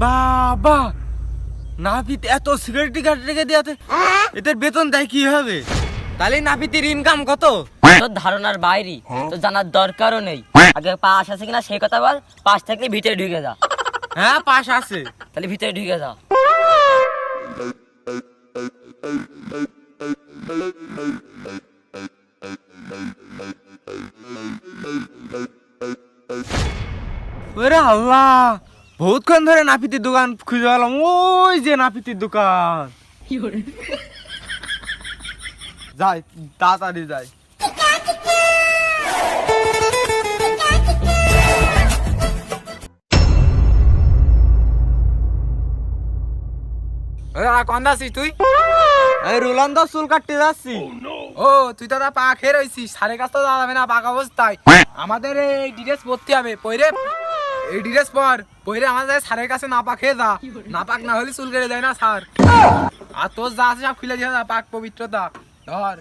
বাবা, নাপিত এত সিকিউরিটি গার্ড রেখে দিয়াতে এদের বেতন দেয় কি হবে? তাহলে নাপিতের ইনকাম কত? তোর ধারণার বাইরে, তো জানার দরকারও নেই। আগে পাস আছে কিনা সেই কথা বল। পাস থাকলে ভিতরে ঢুকে যা। হ্যাঁ, পাশ আছে। তাহলে ভিতরে ঢুকে যা। ওরে আল্লাহ, বহুতক্ষণ ধরে নাপিতের দোকান খুঁজে পেলাম। ওই যে নাপিতের দোকান। যাই, তাড়াতাড়ি যাই। কন্দা আছিস তুই? আমি রোলান্দা চুল কাটতে যাচ্ছি। ও, তুই তো পা খেয়ে রয়েছিস, সারের কাছে তো যাবে না পাকা অবস্থায়। আমাদের এই ড্রেস পরতে হবে, পরে এই ড্রেস পরে আমাদের সারের কাছে না পা খেয়ে যা। না পাক না হলে চুল কেটে দেয় না সার। আর তোর যা আছে সব খুলে দিয়ে যা, পাক পবিত্রতা ধর।